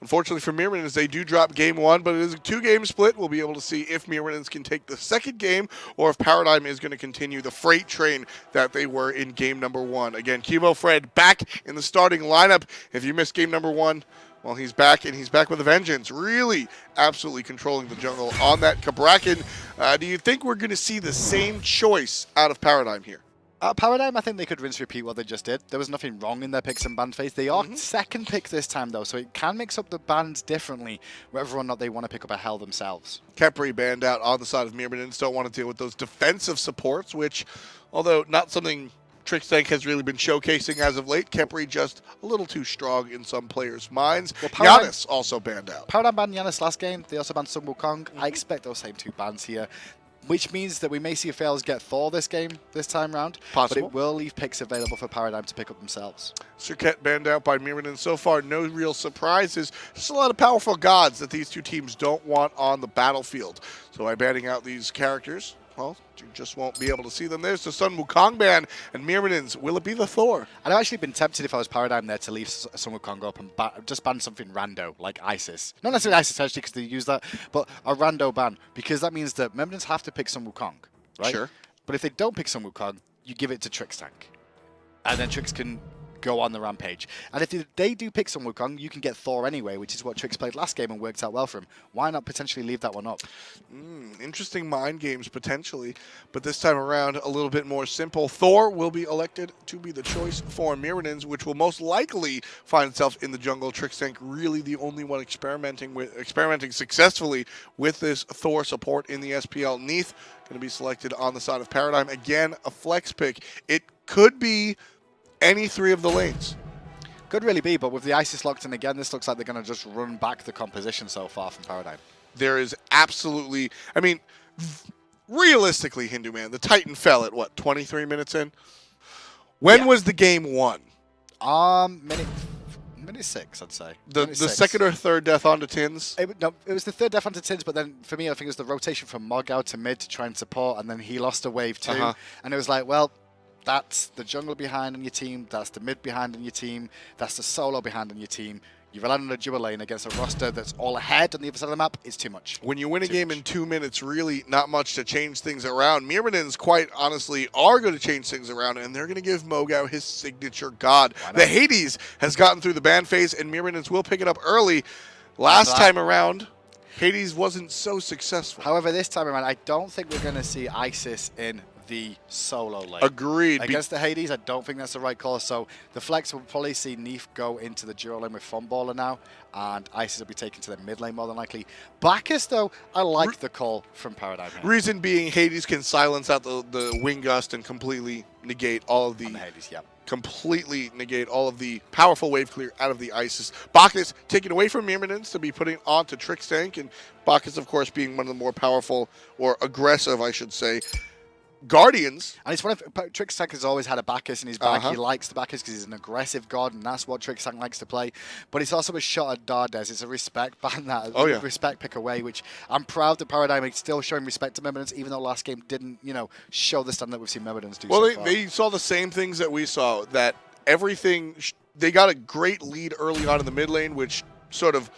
Unfortunately for Myrmidons, they do drop game one, but it is a 2-game split. We'll be able to see if Myrmidons can take the second game or if Paradigm is going to continue the freight train that they were in game number one. Again, QvoFred back in the starting lineup. If you missed game number one, well, he's back, and he's back with a vengeance. Really, absolutely controlling the jungle on that Cabrakan. Do you think we're going to see the same choice out of Paradigm here? Paradigm, I think they could rinse repeat what they just did. There was nothing wrong in their picks and ban phase. They are second pick this time, though, so it can mix up the bans differently, whether or not they want to pick up a hell themselves. Khepri banned out on the side of Myrmidons. Don't want to deal with those defensive supports, which, although not something Trixtank has really been showcasing as of late, Khepri just a little too strong in some players' minds. Well, Giannis also banned out. Paradigm banned Giannis last game. They also banned Sun Wukong. I expect those same 2 bans here, which means that we may see LeFaeles get Thor this time round. Possible. But it will leave picks available for Paradigm to pick up themselves. Circuit banned out by Myrmidons. So far, no real surprises. Just a lot of powerful gods that these two teams don't want on the battlefield. So by banning out these characters, well, you just won't be able to see them. There's the Sun Wukong ban, and Myrmidons, will it be the Thor? I'd actually been tempted if I was Paradigm there to leave Sun Wukong up and just ban something rando, like ISIS. Not necessarily ISIS, actually, because they use that, but a rando ban, because that means that Myrmidons have to pick Sun Wukong, right? Sure. But if they don't pick Sun Wukong, you give it to Trixtank. And then Trix can go on the rampage. And if they do pick Sun Wukong, you can get Thor anyway, which is what Trix played last game and worked out well for him. Why not potentially leave that one up? Interesting mind games, potentially. But this time around, a little bit more simple. Thor will be elected to be the choice for Myrmidons, which will most likely find itself in the jungle. Trixtank really the only one experimenting successfully with this Thor support in the SPL. Neith going to be selected on the side of Paradigm. Again, a flex pick. It could be any 3 of the lanes. Could really be, but with the ISIS locked in again, this looks like they're going to just run back the composition so far from Paradigm. There is absolutely, I mean, realistically, Hindu Man, the Titan fell at what, 23 minutes in? When was the game won? Minute 6, I'd say. The second or third death onto Tynz? It was the third death onto Tynz, but then for me, I think it was the rotation from LeMoGow to mid to try and support, and then he lost a wave too. And it was like, well, that's the jungle behind on your team, that's the mid behind on your team, that's the solo behind on your team. You've relied on a dual lane against a roster that's all ahead on the other side of the map. It's too much. When you win a game in 2 minutes, really not much to change things around. Myrmidons, quite honestly, are going to change things around, and they're going to give LeMoGow his signature god. The Hades has gotten through the ban phase, and Myrmidons will pick it up early. Last time around, Hades wasn't so successful. However, this time around, I don't think we're going to see ISIS in the solo lane. Agreed. Against the Hades, I don't think that's the right call. So the flex will probably see Neith go into the duo lane with Funballer now, and ISIS will be taken to the mid lane more than likely. Bacchus, though, I like the call from Paradigm here. Reason being, Hades can silence out the Wing Gust and completely negate all of the Hades, yep. Completely negate all of the powerful wave clear out of the ISIS. Bacchus taken away from Myrmidons to be putting onto Trixtank, and Bacchus, of course, being one of the more powerful, or aggressive, I should say, Guardians. And it's one of Trixtank has always had a Bacchus in his back. He likes the Bacchus because he's an aggressive god, and that's what Trixtank likes to play. But it's also a shot at Dardez. It's a respect ban, that respect pick away, which I'm proud that Paradigm is still showing respect to Myrmidons, even though last game didn't, show the standard that we've seen Myrmidons do. Well, so far. they saw the same things that we saw. That everything they got a great lead early on in the mid lane, which sort of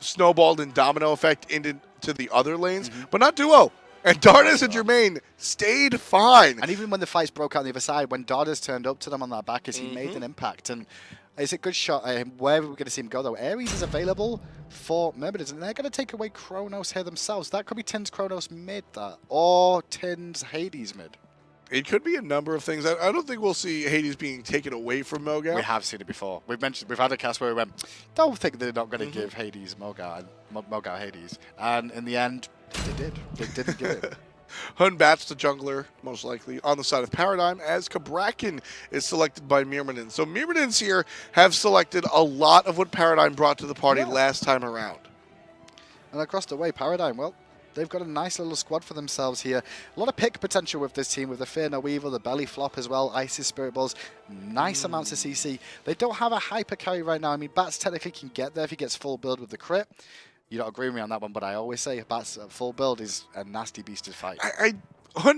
snowballed in domino effect into the other lanes, but not duo. And Dardez and Jermain stayed fine. And even when the fights broke out on the other side, when Dardez turned up to them on that Bacchus, he made an impact. And it's a good shot at him. Where are we going to see him go, though? Ares is available for Myrmidons, and they're going to take away Chronos here themselves. That could be Tynz Chronos mid, or Tynz Hades mid. It could be a number of things. I don't think we'll see Hades being taken away from LeMoGow. We have seen it before. We've had a cast where we went, don't think they're not going to give Hades LeMoGow Hades. And in the end, they did. They didn't give it. Batz, the jungler, most likely, on the side of Paradigm, as Cabrakan is selected by Myrmidons. So Myrmidons here have selected a lot of what Paradigm brought to the party last time around. And across the way, Paradigm, well, they've got a nice little squad for themselves here. A lot of pick potential with this team, with the Fear No Evil, the Belly Flop as well, Isis Spirit Balls, nice amounts of CC. They don't have a hyper carry right now. I mean, Batz technically can get there if he gets full build with the crit. You don't agree with me on that one, but I always say Batz full build is a nasty beast to fight.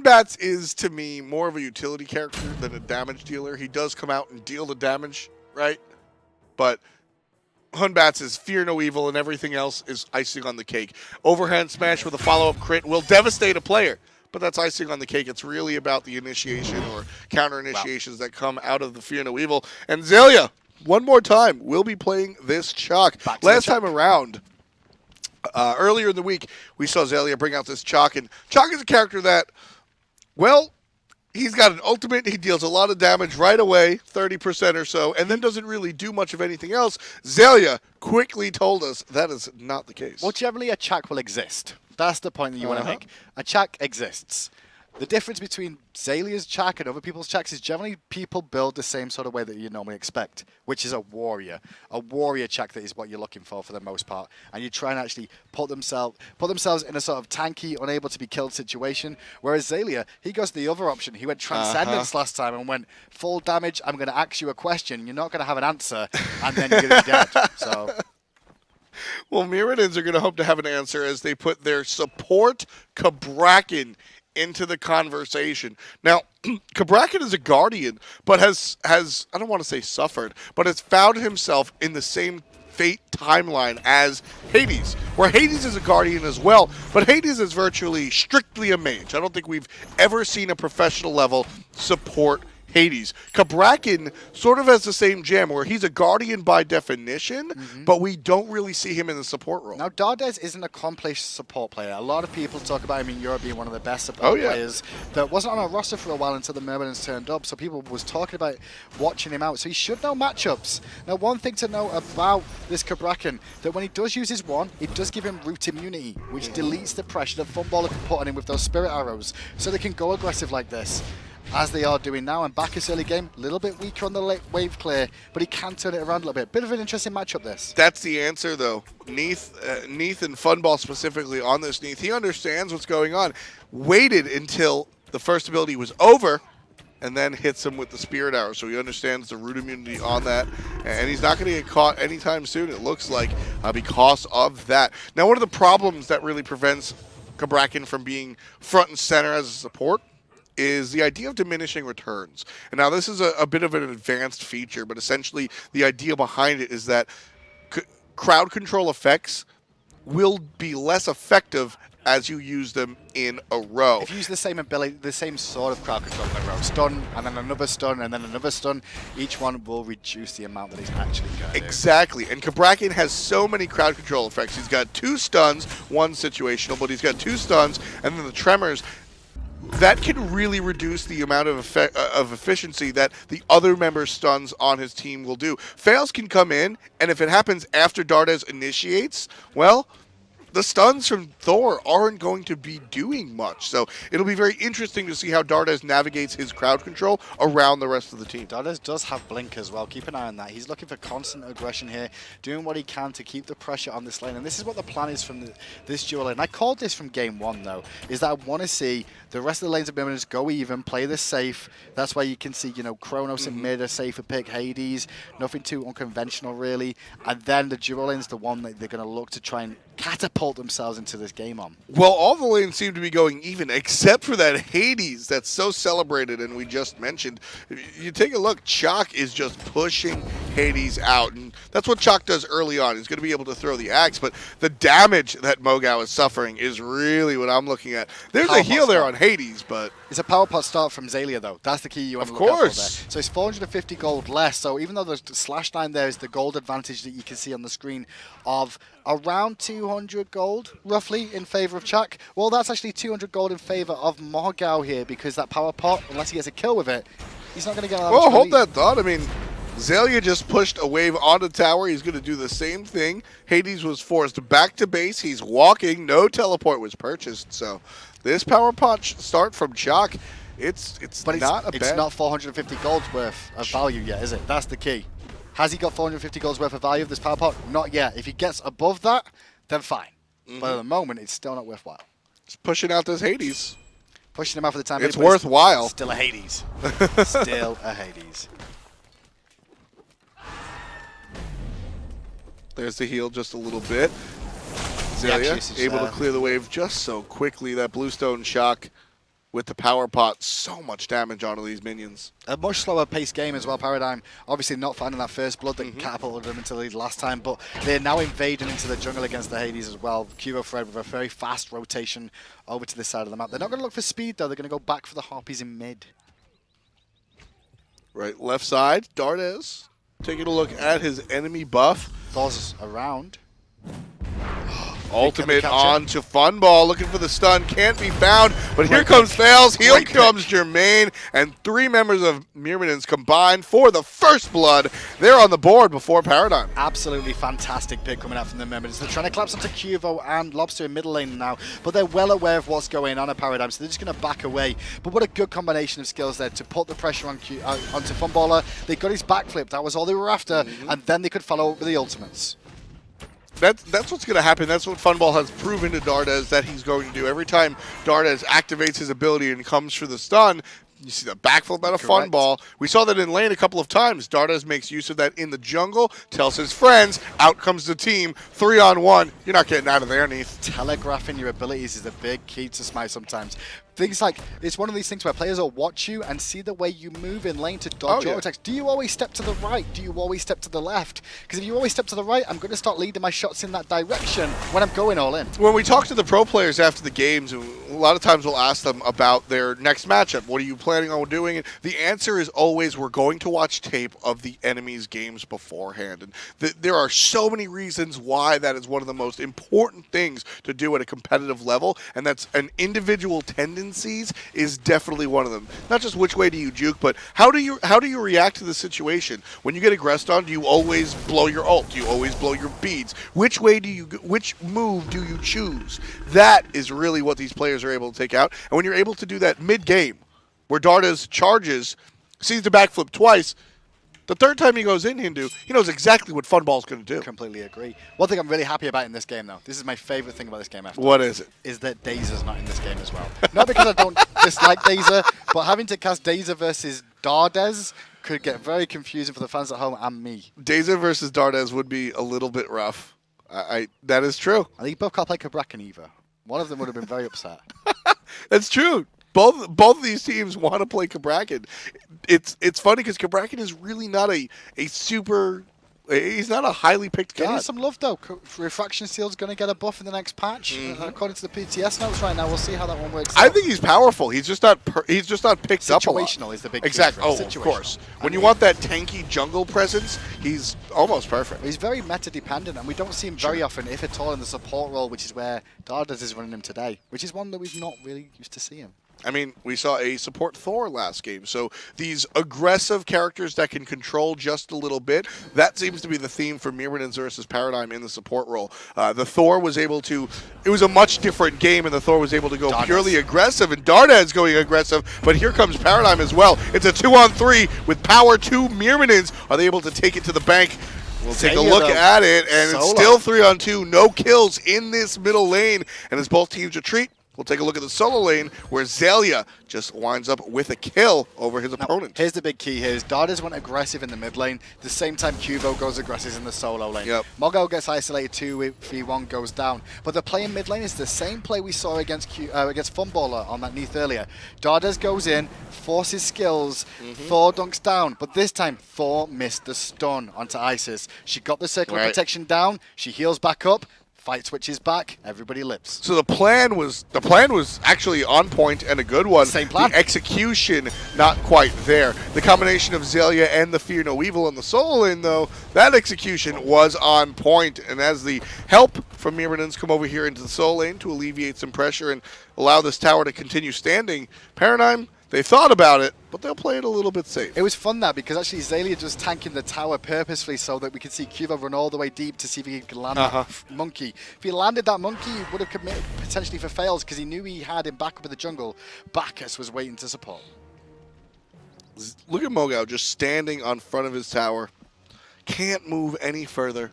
Batz is, to me, more of a utility character than a damage dealer. He does come out and deal the damage, right? But Batz' Fear No Evil and everything else is icing on the cake. Overhand smash with a follow-up crit will devastate a player, but that's icing on the cake. It's really about the initiation or counter-initiations that come out of the Fear No Evil. And Xaliea, one more time, will be playing this Chaac. Last time around, earlier in the week, we saw Xaliea bring out this Chaac, and Chaac is a character that, well, he's got an ultimate. He deals a lot of damage right away, 30% or so, and then doesn't really do much of anything else. Xaliea quickly told us that is not the case. Well, generally a Chaac will exist. That's the point that you want to make. A Chaac exists. The difference between Xalia's Chaac and other people's Chaacs is generally people build the same sort of way that you normally expect, which is a warrior. A warrior Chaac that is what you're looking for the most part. And you try and actually put themselves in a sort of tanky, unable to be killed situation. Whereas Xaliea, he goes the other option. He went Transcendence last time and went full damage. I'm going to ask you a question. You're not going to have an answer. And then you're going to be dead. So... Well, Myrmidons are going to hope to have an answer as they put their support Cabrakan into the conversation. Now, Cabrakan is a Guardian, but has I don't want to say suffered, but has found himself in the same fate timeline as Hades, where Hades is a Guardian as well, but Hades is virtually strictly a mage. I don't think we've ever seen a professional level support Hades. Cabrakan sort of has the same jam where he's a Guardian by definition, but we don't really see him in the support role. Now, Dardez is an accomplished support player. A lot of people talk about him in Europe being one of the best support players that wasn't on a roster for a while until the Myrmidons turned up, so people was talking about watching him out, so he should know matchups. Now, one thing to know about this Cabrakan, that when he does use his wand, it does give him root immunity, which deletes the pressure that Funballer can put on him with those spirit arrows, so they can go aggressive like this, as they are doing now. And Bacchus early game, a little bit weaker on the late wave clear, but he can turn it around a little bit. Bit of an interesting matchup, this. That's the answer, though. Neith and Funball specifically on this Neith, he understands what's going on. Waited until the first ability was over, and then hits him with the Spirit Arrow. So he understands the root immunity on that, and he's not going to get caught anytime soon, it looks like, because of that. Now, one of the problems that really prevents Cabrakan from being front and center as a support is the idea of diminishing returns. And now this is a bit of an advanced feature, but essentially the idea behind it is that crowd control effects will be less effective as you use them in a row. If you use the same ability, the same sort of crowd control in a row, stun, and then another stun, and then another stun, each one will reduce the amount that he's actually going to do. Exactly, and Cabrakan has so many crowd control effects. He's got 2 stuns, 1 situational, but he's got 2 stuns, and then the tremors. That can really reduce the amount of efficiency that the other member's stuns on his team will do. LeFaeles can come in, and if it happens after Dardez initiates, well, the stuns from Thor aren't going to be doing much. So it'll be very interesting to see how Dardez navigates his crowd control around the rest of the team. Dardez does have Blink as well. Keep an eye on that. He's looking for constant aggression here, doing what he can to keep the pressure on this lane. And this is what the plan is from this duel lane. I called this from game 1, though, is that I want to see the rest of the lanes of Myrmidons go even, play this safe. That's why you can see, you know, Chronos in mid, a safer pick, Hades, nothing too unconventional, really. And then the duel lane's the one that they're going to look to try and catapult themselves into this game on. Well, all the lanes seem to be going even, except for that Hades that's so celebrated and we just mentioned. You take a look, Chaac is just pushing Hades out, and that's what Chaac does early on. He's going to be able to throw the axe, but the damage that LeMoGow is suffering is really what I'm looking at. There's a heal there on Hades, but... It's a power pot start from Xaliea, though. That's the key you want to look out for there. So it's 450 gold less, so even though the slash line there is the gold advantage that you can see on the screen of around 200 gold, roughly, in favor of Chaac. Well, that's actually 200 gold in favor of LeMoGow here, because that power pot, unless he gets a kill with it, he's not going to get a lot of hold that thought. I mean, Xaliea just pushed a wave onto tower. He's going to do the same thing. Hades was forced back to base. He's walking. No teleport was purchased. So this power pot start from Chaac, it's not It's not 450 gold's worth of value yet, is it? That's the key. Has he got 450 gold's worth of value of this power pot? Not yet. If he gets above that, then fine. But at the moment, it's still not worthwhile. Just pushing out this Hades. Pushing him out for the time. It's worthwhile. Still a Hades. Still a Hades. There's the heal just a little bit. Xaliea able to clear the wave just so quickly. That Bluestone shock with the power pot. So much damage onto these minions. A much slower paced game as well, Paradigm. Obviously not finding that first blood that catapulted them into the lead last time, but they're now invading into the jungle against the Hades as well. QvoFred with a very fast rotation over to this side of the map. They're not going to look for speed though, they're going to go back for the Harpies in mid. Right, left side, Dardez taking a look at his enemy buff. Thor's around. Ultimate on to Funball, looking for the stun, can't be found, but here comes LeFaeles, here comes Jermain, and 3 members of Myrmidons combined for the first blood. They're on the board before Paradigm. Absolutely fantastic pick coming out from the Myrmidons. They're trying to collapse onto Cuvo and Lawbster in middle lane now, but they're well aware of what's going on at Paradigm, so they're just going to back away. But what a good combination of skills there to put the pressure on onto Funballer. They got his backflip, that was all they were after, and then they could follow up with the ultimates. That's what's going to happen. That's what Funball has proven to Dardez that he's going to do. Every time Dardez activates his ability and comes for the stun, you see the backflip out of Funball. We saw that in lane a couple of times. Dardez makes use of that in the jungle, tells his friends, out comes the team, 3-on-1. You're not getting out of there, Neith. Telegraphing your abilities is a big key to Smite sometimes. Things like, it's one of these things where players will watch you and see the way you move in lane to dodge your attacks. Do you always step to the right? Do you always step to the left? Because if you always step to the right, I'm going to start leading my shots in that direction when I'm going all in. When we talk to the pro players after the games, a lot of times we'll ask them about their next matchup. What are you planning on doing? And the answer is always, we're going to watch tape of the enemy's games beforehand. And there are so many reasons why that is one of the most important things to do at a competitive level, and that's an individual tendencies is definitely one of them. Not just which way do you juke, but how do you react to the situation? When you get aggressed on, do you always blow your ult? Do you always blow your beads? Which move do you choose? That is really what these players are able to take out. And when you're able to do that mid-game, where Dardez charges, sees the backflip twice, the third time he goes in, Hindu, he knows exactly what Funball's going to do. Completely agree. One thing I'm really happy about in this game, though, this is my favorite thing about this game after. What is it? Is that Daezer's not in this game as well. Not because I don't dislike Daezer, but having to cast Daezer versus Dardez could get very confusing for the fans at home and me. Daezer versus Dardez would be a little bit rough. That is true. I think you both can't play Cabrakan either. One of them would have been very upset. That's true. Both of these teams want to play Cabrakan. It's funny because Cabrakan is really not a super. He's not a highly picked god. Getting some love though. Refraction Seal's going to get a buff in the next patch, according to the PTS notes right now. We'll see how that one works. I think he's powerful. He's just not. He's just not picked up a lot. Situational is the big exactly. Oh, of course. When you want that tanky jungle presence, he's almost perfect. He's very meta dependent, and we don't see him very often, if at all, in the support role, which is where Dardez is running him today, which is one that we've not really used to see him. I mean, we saw a support Thor last game, so these aggressive characters that can control just a little bit, that seems to be the theme for Myrmidons versus Paradigm in the support role. The Thor was able to, it was a much different game, and the Thor was able to go purely aggressive, and Dardez going aggressive, but here comes Paradigm as well. It's a 2-on-3 with power 2 Myrmidons. Are they able to take it to the bank? We'll take a look at it, and it's still 3-on-2, no kills in this middle lane, and as both teams retreat, we'll take a look at the solo lane where Xaliea just winds up with a kill over his opponent. Here's the big key here. Dardez went aggressive in the mid lane. The same time Cuvo goes aggressive in the solo lane. LeMoGow gets isolated 2v1 goes down. But the play in mid lane is the same play we saw against Funballer on that Neith earlier. Dardez goes in, forces skills, Thor dunks down. But this time Thor missed the stun onto Isis. She got the circle of protection down. She heals back up. Fight switches back, everybody lips. So the plan was actually on point and a good one. Same plan. The execution not quite there. The combination of Xaliea and the Fear No Evil in the solo lane, though, that execution was on point. And as the help from Myrmidons come over here into the solo lane to alleviate some pressure and allow this tower to continue standing, Paradigm, they thought about it, but they'll play it a little bit safe. It was fun that because actually Xaliea just tanking the tower purposefully so that we could see Cuvo run all the way deep to see if he could land that monkey. If he landed that monkey, he would have committed potentially for fails because he knew he had him back up in the jungle. Bacchus was waiting to support. Look at LeMoGow just standing on front of his tower. Can't move any further.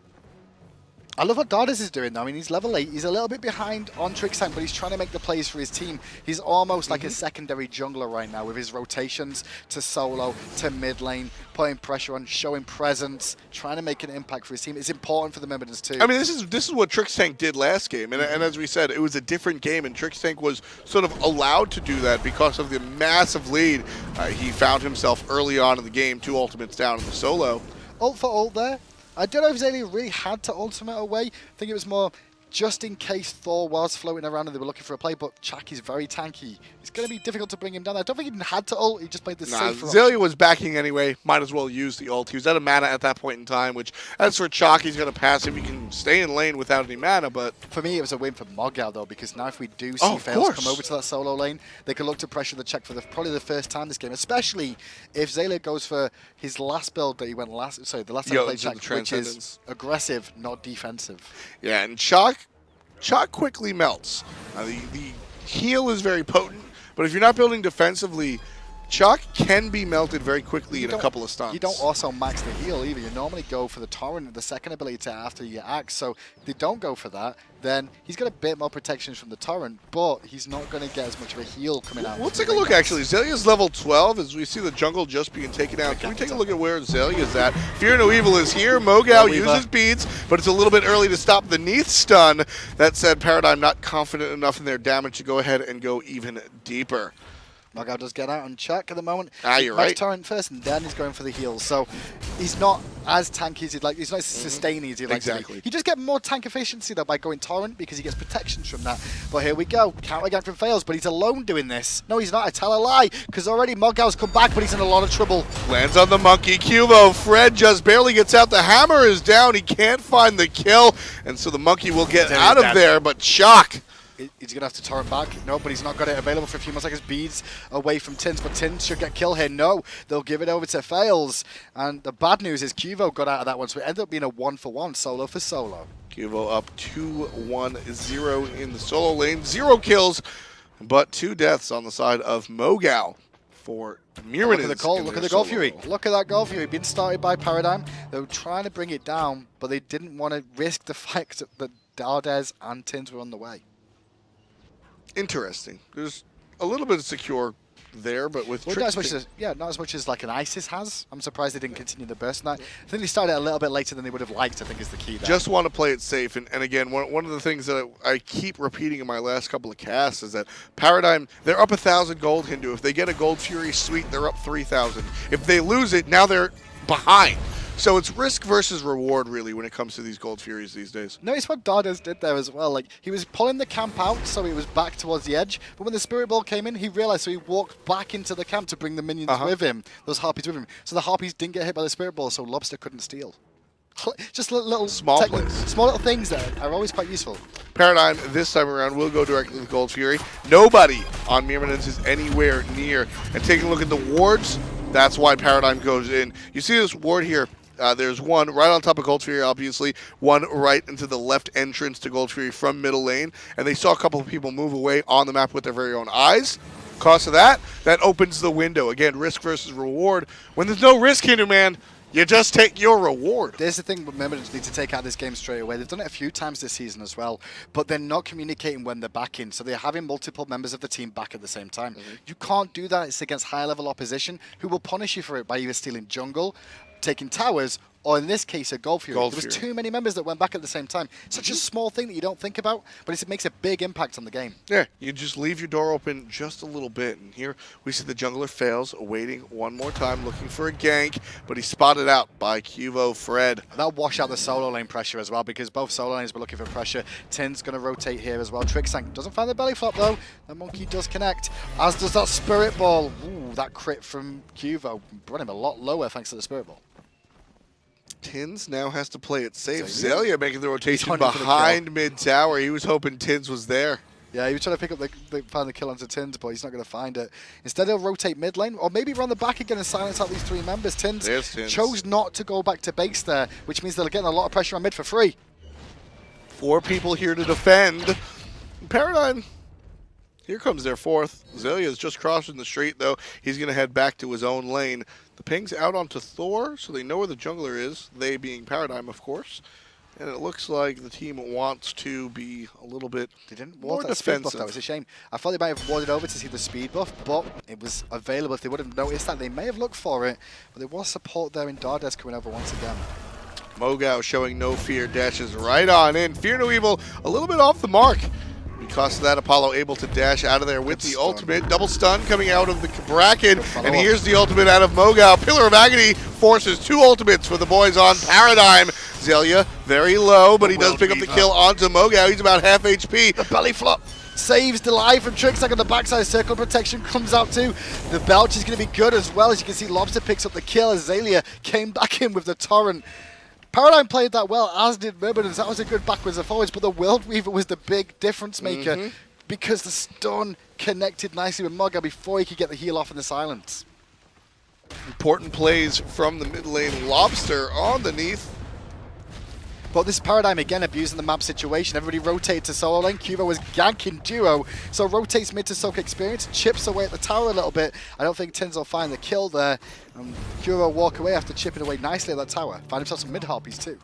I love what Dardez is doing though. I mean, he's level 8. He's a little bit behind on Trixtank, but he's trying to make the plays for his team. He's almost like a secondary jungler right now with his rotations to solo, to mid lane, putting pressure on, showing presence, trying to make an impact for his team. It's important for the Myrmidons too. I mean, this is what Trixtank did last game, and as we said, it was a different game, and Trixtank was sort of allowed to do that because of the massive lead. He found himself early on in the game, 2 ultimates down in the solo. Ult for ult there. I don't know if Xaliea really had to ultimate away. I think it was more just in case Thor was floating around and they were looking for a play, but Chaac is very tanky. It's going to be difficult to bring him down. I don't think he even had to ult. He just played the safer Xaliea option. was backing anyway. Might as well use the ult. He was out of mana at that point in time, which, as for Chaac, he's going to pass if he can stay in lane without any mana, but... For me, it was a win for LeMoGow, though, because now if we do see LeFaeles come over to that solo lane, they can look to pressure the Chaac for probably the first time this game, especially if Xaliea goes for his last build that he went last... Sorry, the last time he played Chaac, which is aggressive, not defensive. Yeah, and Chaac quickly melts. The heal is very potent, but if you're not building defensively, Chaac can be melted very quickly in a couple of stuns. You don't also max the heal either. You normally go for the torrent, the second ability after your axe. So if they don't go for that, then he's got a bit more protection from the torrent, but he's not going to get as much of a heal coming out. We'll take a look, actually. Xalia's level 12 as we see the jungle just being taken out. Can we take a look at where Xalia's at? Fear No Evil is here. LeMoGow uses beads, but it's a little bit early to stop the Neith stun. That said, Paradigm not confident enough in their damage to go ahead and go even deeper. LeMoGow does get out on Chaac at the moment. You're right. Torrent first, and then he's going for the heals. So he's not as tanky as he'd like. He's not as sustaining as he'd like to be. You just get more tank efficiency though by going Torrent because he gets protections from that. But here we go. Counter again from LeFaeles, but he's alone doing this. No, he's not. I tell a lie because already LeMoGow's come back, but he's in a lot of trouble. Lands on the monkey. QvoFred just barely gets out. The hammer is down. He can't find the kill, and so the monkey will get out of there. But Chaac. He's going to have to torrent back. No, but he's not got it available for a few more seconds. Beads away from Tynz, but Tynz should get kill here. No, they'll give it over to LeFaeles. And the bad news is Qvo got out of that one, so it ended up being a 1-for-1 solo for solo. Qvo up 2-1-0 in the solo lane. 0 kills, but 2 deaths on the side of LeMoGow for Myrmidons. Look at the Gold Fury. Look at that Gold Fury being started by Paradigm. They were trying to bring it down, but they didn't want to risk the fact that Dardez and Tynz were on the way. Interesting. There's a little bit of secure there, but with not as much as like an ISIS has. I'm surprised they didn't continue the burst on that. I think they started a little bit later than they would have liked, I think is the key there. Just want to play it safe. And again, one of the things that I keep repeating in my last couple of casts is that Paradigm, they're up 1,000 gold, Hindu. If they get a Gold Fury sweet, they're up 3,000. If they lose it, now they're behind. So it's risk versus reward, really, when it comes to these Gold Furies these days. No, it's what Dardez did there as well. Like, he was pulling the camp out, so he was back towards the edge. But when the Spirit Ball came in, he realized, so he walked back into the camp to bring the minions with him, those Harpies with him. So the Harpies didn't get hit by the Spirit Ball, so Lawbster couldn't steal. Just little small little things that are always quite useful. Paradigm this time around will go directly to the Gold Fury. Nobody on Myrmidons is anywhere near. And taking a look at the wards, that's why Paradigm goes in. You see this ward here. There's one right on top of Gold Fury, obviously, one right into the left entrance to Gold Fury from middle lane, and they saw a couple of people move away on the map with their very own eyes. Cost of that opens the window. Again, risk versus reward. When there's no risk here, man, you just take your reward. There's the thing Myrmidons need to take out of this game straight away. They've done it a few times this season as well, but they're not communicating when they're back in, so they're having multiple members of the team back at the same time. You can't do that. It's against high-level opposition who will punish you for it by either stealing jungle, taking towers, or in this case, a Gold Fury. There was too many members that went back at the same time. Such a small thing that you don't think about, but it makes a big impact on the game. Yeah, you just leave your door open just a little bit. And here we see the jungler fails, waiting one more time, looking for a gank, but he's spotted out by QvoFred. That'll wash out the solo lane pressure as well, because both solo lanes were looking for pressure. Tynz going to rotate here as well. Trixtank doesn't find the belly flop, though. The monkey does connect, as does that Spirit Ball. Ooh, that crit from Qvo brought him a lot lower thanks to the Spirit Ball. Tynz now has to play it safe. Xaliea making the rotation behind mid-tower. He was hoping Tynz was there. Yeah, he was trying to pick up find the kill onto Tynz, but he's not going to find it. Instead, he'll rotate mid lane, or maybe run the back again and silence out these 3 members. Tynz chose not to go back to base there, which means they're getting a lot of pressure on mid for free. 4 people here to defend. Paradigm. Here comes their 4th. Xaliea is just crossing the street, though. He's going to head back to his own lane. The ping's out onto Thor, so they know where the jungler is. They being Paradigm, of course. And it looks like the team wants to be a little bit They didn't more ward that speed buff, defensive. though. It's a shame. I thought they might have warded over to see the speed buff, but it was available. If they would have noticed that, they may have looked for it. But there was support there in Dardez coming over once again. LeMoGow showing no fear, dashes right on in. Fear no evil, a little bit off the mark. Because of that, Apollo able to dash out of there with the ultimate. Double stun coming out of the Cabrakan. And here's the ultimate out of LeMoGow. Pillar of Agony forces 2 ultimates for the boys on Paradigm. Xaliea very low, but he does pick up the kill onto LeMoGow. He's about half HP. The belly flop saves the life from Trixtank on the backside. Circle protection comes out too. The belch is going to be good as well. As you can see, Lawbster picks up the kill as Xaliea came back in with the torrent. Paradigm played that well, as did Myrmidons. That was a good backwards and forwards, but the World Weaver was the big difference maker because the stun connected nicely with LeMoGow before he could get the heal off in the silence. Important plays from the mid lane. Lawbster on the Neith. But this Paradigm again abusing the map situation. Everybody rotated to solo lane. Qvo was ganking duo, so rotates mid to soak experience, chips away at the tower a little bit. I don't think Tynz will find the kill there. Qvo walk away after chipping away nicely at that tower. Find himself some mid harpies too.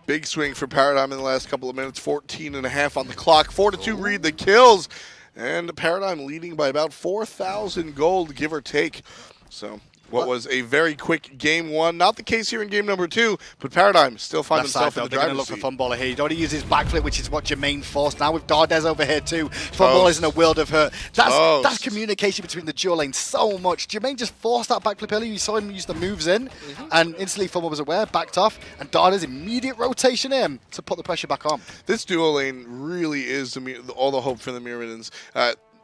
Big swing for Paradigm in the last couple of minutes. 14.5 on the clock. 4-2 read the kills. And Paradigm leading by about 4,000 gold, give or take. So what was a very quick game 1. Not the case here in game number 2, but Paradigm still find himself in the They're going to driver's look seat. for Funballer here. He'd already used his backflip, which is what Jermain forced. Now with Dardez over here too. Funballer's in a world of hurt. That's communication between the dual lanes so much. Jermain just forced that backflip earlier. You saw him use the moves in, and instantly Funballer was aware, backed off, and Dardez immediate rotation in to put the pressure back on. This duo lane really is all the hope for the Myrmidons.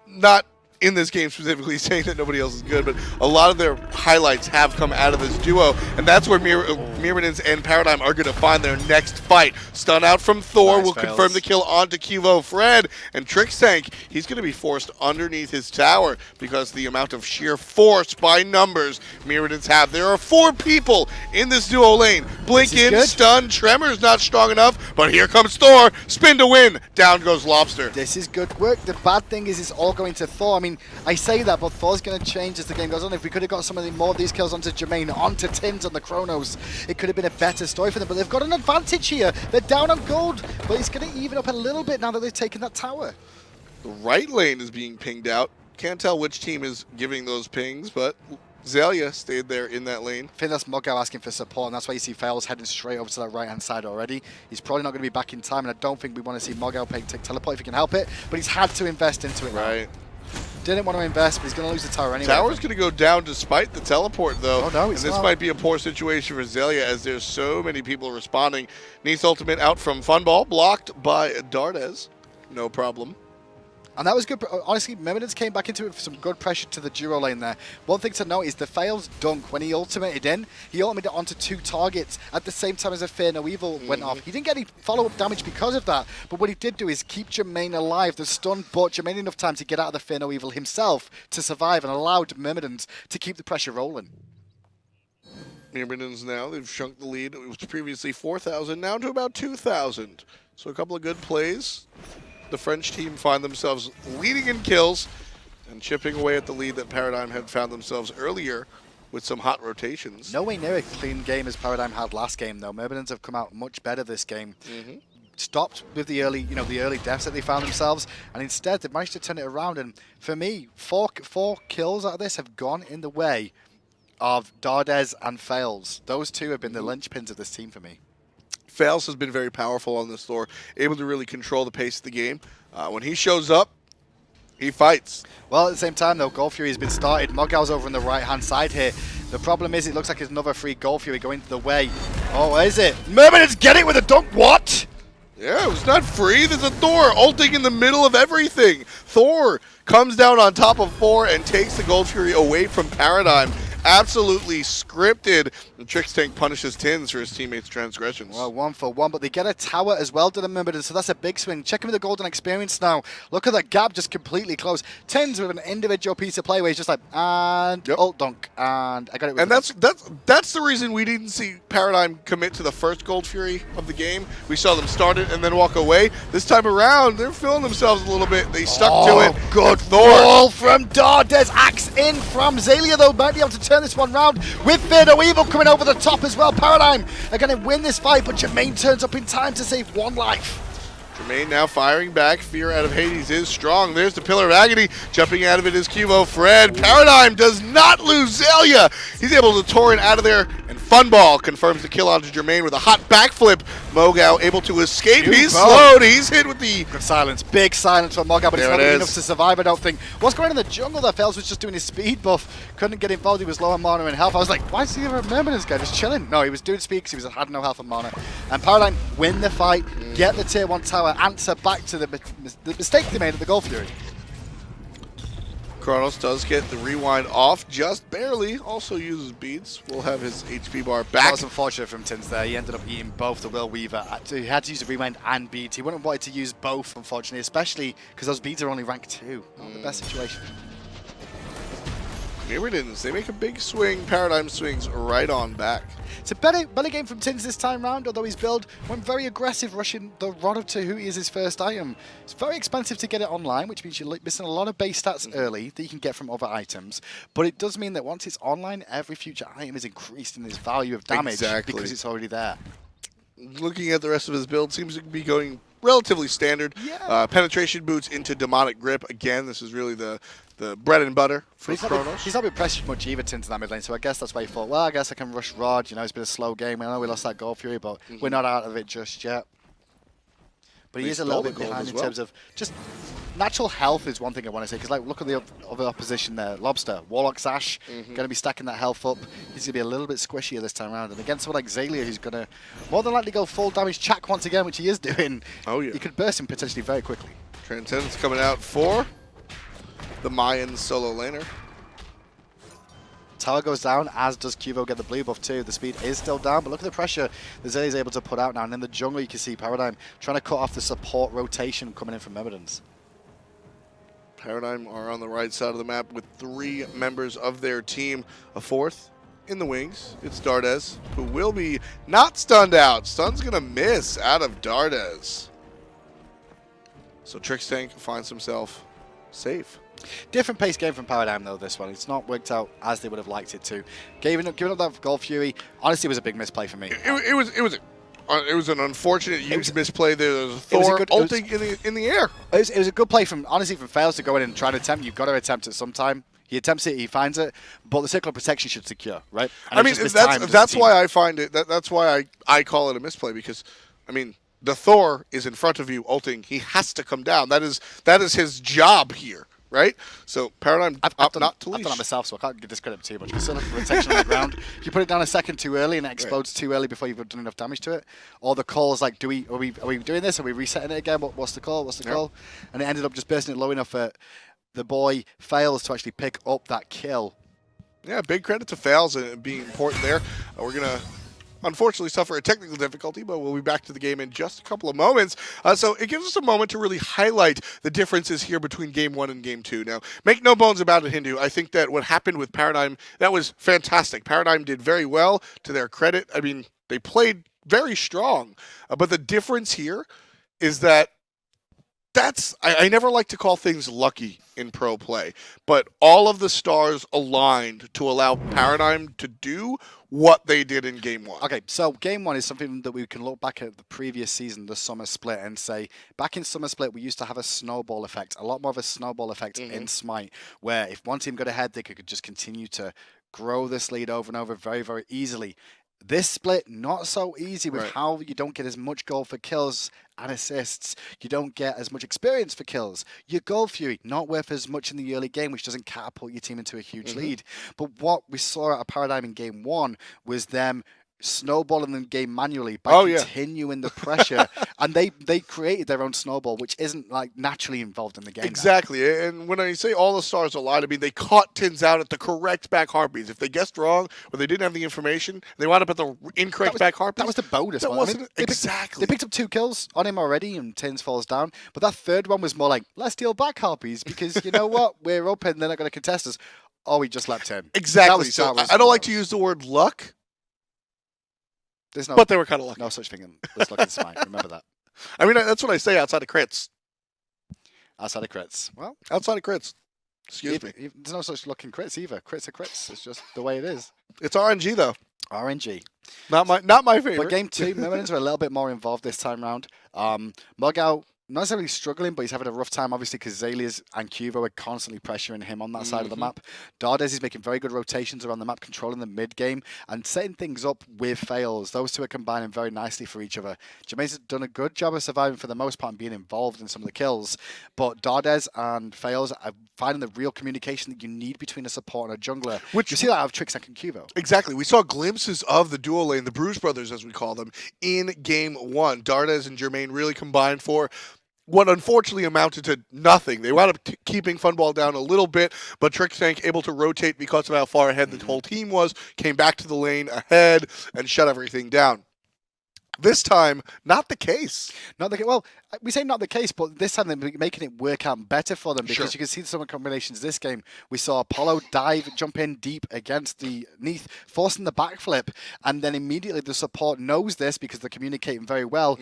Not in this game specifically saying that nobody else is good, but a lot of their highlights have come out of this duo, and that's where Myrmidons and Paradigm are going to find their next fight. Stun out from Thor will confirm the kill onto QvoFred, and Trixtank, he's going to be forced underneath his tower because the amount of sheer force by numbers Myrmidons have. There are 4 people in this duo lane. Blink in, stun, Tremor's not strong enough, but here comes Thor, spin to win, down goes Lawbster. This is good work. The bad thing is it's all going to Thor. I mean, I say that, but Thor's going to change as the game goes on. If we could have got some of more of these kills onto Jermain, onto Tynz on the Chronos, it could have been a better story for them. But they've got an advantage here. They're down on gold, but it's going to even up a little bit now that they've taken that tower. The right lane is being pinged out. Can't tell which team is giving those pings, but Xaliea stayed there in that lane. I think that's LeMoGow asking for support, and that's why you see LeFaeles heading straight over to that right-hand side already. He's probably not going to be back in time, and I don't think we want to see LeMoGow take teleport if he can help it, but he's had to invest into it now. Didn't want to invest, but he's going to lose the tower anyway. Tower's going to go down despite the teleport, though. Oh, no, and this might be a poor situation for Xaliea as there's so many people responding. Neith ultimate out from Funball, blocked by Dardez. No problem. And that was good. Honestly, Myrmidons came back into it with some good pressure to the duo lane there. One thing to note is LeFaeles dunk, when he ultimated in, he ultimated onto 2 targets at the same time as a Fear No Evil went off. He didn't get any follow-up damage because of that, but what he did do is keep Jermain alive. The stun bought Jermain enough time to get out of the Fear No Evil himself to survive and allowed Myrmidons to keep the pressure rolling. Myrmidons now, they've shrunk the lead. It was previously 4,000, now to about 2,000. So a couple of good plays. The French team find themselves leading in kills and chipping away at the lead that Paradigm had found themselves earlier with some hot rotations. No way near a clean game as Paradigm had last game, though. Myrmidons have come out much better this game. Stopped with the early, the early deaths that they found themselves, and instead they've managed to turn it around. And for me, four kills out of this have gone in the way of Dardez and LeFaeles. Those 2 have been the linchpins of this team for me. LeFaeles has been very powerful on this Thor, able to really control the pace of the game. When he shows up, he fights. Well, at the same time, though, Gold Fury has been started. LeMoGow's over on the right-hand side here. The problem is it looks like there's another free Gold Fury going the way. Oh, where is it? Myrmidons get it with a dunk. What? Yeah, it was not free. There's a Thor ulting in the middle of everything. Thor comes down on top of 4 and takes the Gold Fury away from Paradigm. Absolutely scripted. The Trixtank punishes Tynz for his teammates' transgressions. Well, 1 for 1, but they get a tower as well to the Myrmidons, so that's a big swing. Check him with the golden experience now. Look at that gap just completely closed. Tynz with an individual piece of play where he's just like, and ult dunk, and I got it with that's the reason we didn't see Paradigm commit to the first Gold Fury of the game. We saw them start it and then walk away. This time around, they're feeling themselves a little bit. They stuck to it. Good Thor from Dardez. Axe in from Xaliea, though, might be able to turn turn this one round with Fear No Evil coming over the top as well. Paradigm are going to win this fight, but Jermain turns up in time to save 1 life. Jermain now firing back. Fear out of Hades is strong. There's the Pillar of Agony. Jumping out of it is QvoFred. Paradigm does not lose Xaliea. He's able to torrent out of there, and Funball confirms the kill onto Jermain with a hot backflip. LeMoGow able to escape. He's slowed. He's hit with the... Good silence. Big silence from LeMoGow, but it's not enough to survive, I don't think. What's going on in the jungle there? LeFaeles was just doing his speed buff. Couldn't get involved. He was low on mana and health. I was like, why is he a Myrmidons guy just chilling? No, he was doing speed because he had no health and mana. And Paradigm win the fight, get the tier 1 tower, answer back to the mistake they made at the Gold Fury. Chronos does get the rewind off just barely. Also uses beads. We'll have his HP bar back. That was unfortunate from Tynz there. He ended up eating both the Will Weaver. He had to use the rewind and beads. He wouldn't have wanted to use both, unfortunately, especially because those beads are only rank 2. Not the best situation. Myrmidons, they make a big swing. Paradigm swings right on back. It's a better game from Tynz this time round, although his build went very aggressive, rushing the Rod of Tahuti as his first item. It's very expensive to get it online, which means you're missing a lot of base stats early that you can get from other items. But it does mean that once it's online, every future item is increased in its value of damage because it's already there. Looking at the rest of his build, seems to be going relatively standard. Yeah. Penetration boots into demonic grip. Again, this is really the bread and butter for Chronos. He's not been pressed much either into that mid lane, so I guess that's why he thought, well, I guess I can rush Rod. You know, it's been a slow game. I know we lost that Gold Fury, but we're not out of it just yet. But he is a little bit behind in terms of just natural health is one thing I want to say, because like look at the other opposition there. Lawbster, Warlock's Ash, going to be stacking that health up. He's going to be a little bit squishier this time around. And against someone like Xaliea, who's going to more than likely go full damage Chaac once again, which he is doing, he could burst him potentially very quickly. Transcendence coming out for the Mayan solo laner. Tower goes down, as does Qvo get the blue buff too. The speed is still down, but look at the pressure that Xaliea is able to put out now. And in the jungle, you can see Paradigm trying to cut off the support rotation coming in from Myrmidons. Paradigm are on the right side of the map with 3 members of their team. A 4th in the wings. It's Dardez, who will be not stunned out. Stun's going to miss out of Dardez. So Trixtank finds himself safe. Different pace game from Paradigm though, this one. It's not worked out as they would have liked it to. Giving up that Gold Fury, honestly, was a big misplay for me. It was an unfortunate huge misplay. There was Thor ulting in the air. It was a good play from, honestly, from FaeLes to go in and try to attempt. You've got to attempt it sometime. He attempts it, he finds it, but the circle of protection should secure, right? And I mean, that's why I find it, that's why I call it a misplay, because, I mean, the Thor is in front of you ulting. He has to come down. That is his job here. Right? So Paradigm I've done not to leash. I've done it myself, so I can't give this credit too much. You still have protection on the ground. If you put it down a second too early and it explodes too early before you've done enough damage to it, or the call is like, are we doing this? Are we resetting it again? What's the call? What's the call? And it ended up just bursting it low enough that the boy fails to actually pick up that kill. Yeah, big credit to FaeLes and being important there. We're gonna unfortunately suffer a technical difficulty, but we'll be back to the game in just a couple of moments. So it gives us a moment to really highlight the differences here between Game 1 and Game 2. Now, make no bones about it, Hindu. I think that what happened with Paradigm, that was fantastic. Paradigm did very well, to their credit. I mean, they played very strong. But the difference here is that I never like to call things lucky in pro play, but all of the stars aligned to allow Paradigm to do what they did in Game 1. Okay, so Game 1 is something that we can look back at the previous season, the Summer Split, and say, back in Summer Split, we used to have a snowball effect, a lot more of a snowball effect in Smite, where if one team got ahead, they could just continue to grow this lead over and over very, very easily. This split, not so easy with how you don't get as much gold for kills and assists. You don't get as much experience for kills. Your Gold Fury, not worth as much in the early game, which doesn't catapult your team into a huge lead. But what we saw at a Paradigm in Game 1 was them snowballing the game manually by continuing the pressure, and they created their own snowball, which isn't like naturally involved in the game. Exactly, and when I say all the stars aligned, I mean they caught Tynz out at the correct back heartbeats. If they guessed wrong or they didn't have the information, they wound up at the incorrect back heartbeats. That was the bonus one. Wasn't exactly. They picked up 2 kills on him already, and Tynz falls down. But that third one was more like, let's steal back heartbeats because you know what, we're up and they're not going to contest us. Oh, we just left 10. Exactly. So I don't like to use the word luck. But they were kind of lucky. No such thing as luck in Smite. Remember that. I mean, that's what I say outside of crits. Outside of crits. Well, outside of crits. Excuse me. There's no such looking crits either. Crits are crits. It's just the way it is. It's RNG though. RNG. Not my favorite. But game 2, Myrmidons are a little bit more involved this time round. LeMoGow, not necessarily struggling, but he's having a rough time, obviously, because Xaliea and Cuvo are constantly pressuring him on that side of the map. Dardez is making very good rotations around the map, controlling the mid game and setting things up with LeFaeles. Those two are combining very nicely for each other. Jermain's done a good job of surviving for the most part and being involved in some of the kills, but Dardez and LeFaeles are finding the real communication that you need between a support and a jungler. Which you see that out of Trixtank and Cuvo. Exactly. We saw glimpses of the dual lane, the Bruise Brothers, as we call them, in game 1. Dardez and Jermain really combined for what unfortunately amounted to nothing. They wound up keeping Funball down a little bit, but Trixtank able to rotate because of how far ahead the whole team was, came back to the lane ahead and shut everything down. This time, not the case. Well, we say not the case, but this time they're making it work out better for them because you can see some of the combinations this game. We saw Apollo jump in deep against the Neith, forcing the backflip, and then immediately the support knows this because they're communicating very well.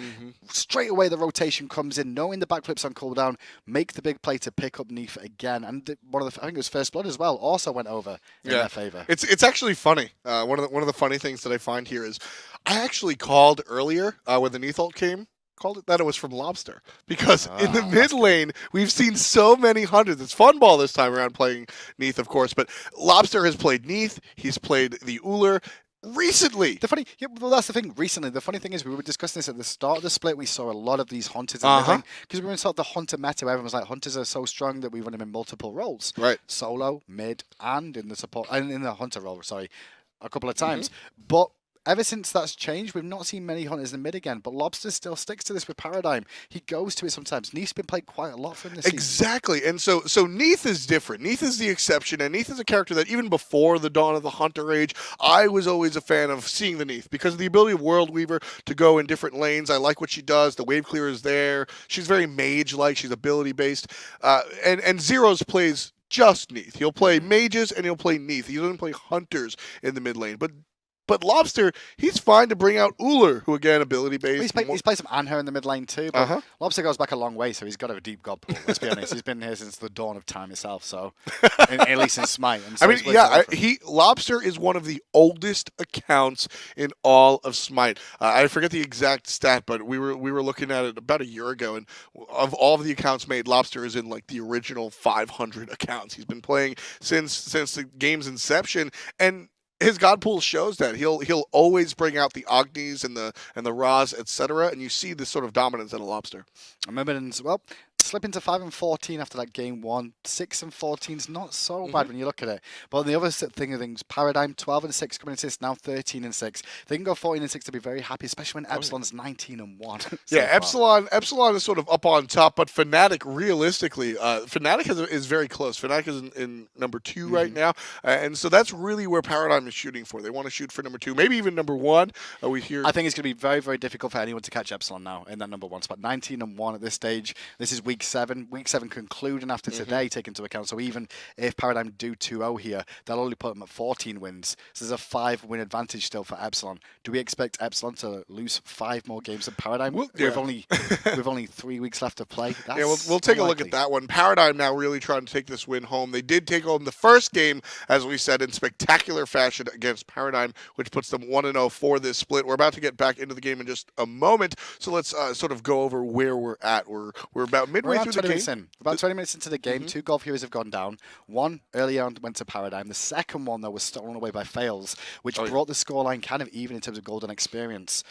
Straight away the rotation comes in, knowing the backflip's on cooldown, make the big play to pick up Neith again. And I think it was First Blood as well, also went over in their favor. It's actually funny. One of the funny things that I find here is I actually called earlier when the Neith ult came, called it that it was from Lawbster. Because in the mid lane, we've seen so many hunters. It's Funball this time around playing Neith, of course, but Lawbster has played Neith, he's played the Uller recently. Well, that's the thing. Recently, the funny thing is we were discussing this at the start of the split. We saw a lot of these hunters in the lane because we were in sort of the hunter meta. Everyone was like, hunters are so strong that we run them in multiple roles, right? Solo, mid, and in the support, and in the hunter role. Sorry, a couple of times, but ever since that's changed, we've not seen many hunters in the mid again, but Lawbster still sticks to this with Paradigm. He goes to it sometimes. Neith's been played quite a lot for him this season. Exactly, and so Neith is different. Neith is the exception, and Neith is a character that even before the dawn of the Hunter Age, I was always a fan of seeing the Neith because of the ability of World Weaver to go in different lanes. I like what she does. The wave clear is there. She's very mage-like. She's ability-based. And Zeros plays just Neith. He'll play mages, and he'll play Neith. He doesn't play hunters in the mid lane, But Lawbster, he's fine to bring out Uller, who again ability-based. He's played some Anher in the mid lane too, but Lawbster goes back a long way, so he's got a deep god pool. Let's be honest, he's been here since the dawn of time itself, so at least in Smite. And so Lawbster is one of the oldest accounts in all of Smite. I forget the exact stat, but we were looking at it about a year ago, and of all of the accounts made, Lawbster is in like the original 500 accounts. He's been playing since the game's inception, and his god pool shows that he'll always bring out the Agnis and the Ras, etc. And you see this sort of dominance in a Lawbster. Myrmidons, well, slip into 5-14 after that game 1. 6-14 is not so bad when you look at it. But the other thing of things, Paradigm 12-6 coming into this, now 13-6. They can go 14-6 to be very happy, especially when Epsilon's 19-1. Epsilon is sort of up on top, but Fnatic realistically, Fnatic is very close. Fnatic is in number 2 right now, and so that's really where Paradigm is shooting for. They want to shoot for number 2, maybe even number 1. I think it's going to be very, very difficult for anyone to catch Epsilon now in that number 1 spot. 19-1 at this stage. This is week 7 concluding after today, take into account. So even if Paradigm do 2-0 here, they'll only put them at 14 wins. So there's a 5-win advantage still for Epsilon. Do we expect Epsilon to lose 5 more games than Paradigm? We've only 3 weeks left to play. We'll take a look at that one. Paradigm now really trying to take this win home. They did take home the first game, as we said, in spectacular fashion against Paradigm, which puts them 1-0 for this split. We're about to get back into the game in just a moment, so let's sort of go over where we're at. We're about midway through the game. About 20 minutes into the game, 2 Golf Heroes have gone down. One early on went to Paradigm. The second one, though, was stolen away by LeFaeles, which brought the scoreline kind of even in terms of golden experience.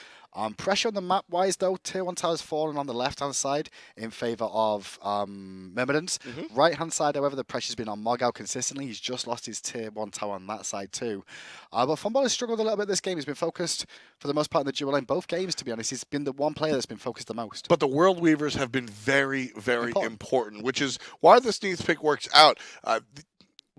Pressure on the map-wise, though, Tier 1 tower's fallen on the left-hand side in favor of Myrmidons. Right-hand side, however, the pressure's been on LeMoGow consistently. He's just lost his Tier 1 tower on that side, too. But Funballer has struggled a little bit this game. He's been focused, for the most part, in the dual lane. Both games, to be honest, he's been the one player that's been focused the most. But the World Weavers have been very, very important, which is why this Neith pick works out.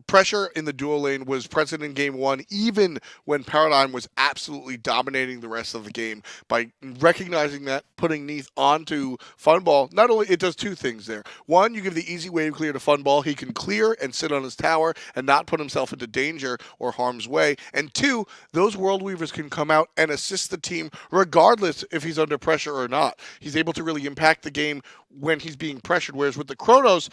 Pressure in the dual lane was present in game 1, even when Paradigm was absolutely dominating the rest of the game. By recognizing that, putting Neith onto Funball, not only it does 2 things there. 1, you give the easy wave clear to Funball. He can clear and sit on his tower and not put himself into danger or harm's way. And 2, those World Weavers can come out and assist the team regardless if he's under pressure or not. He's able to really impact the game when he's being pressured, whereas with the Chronos,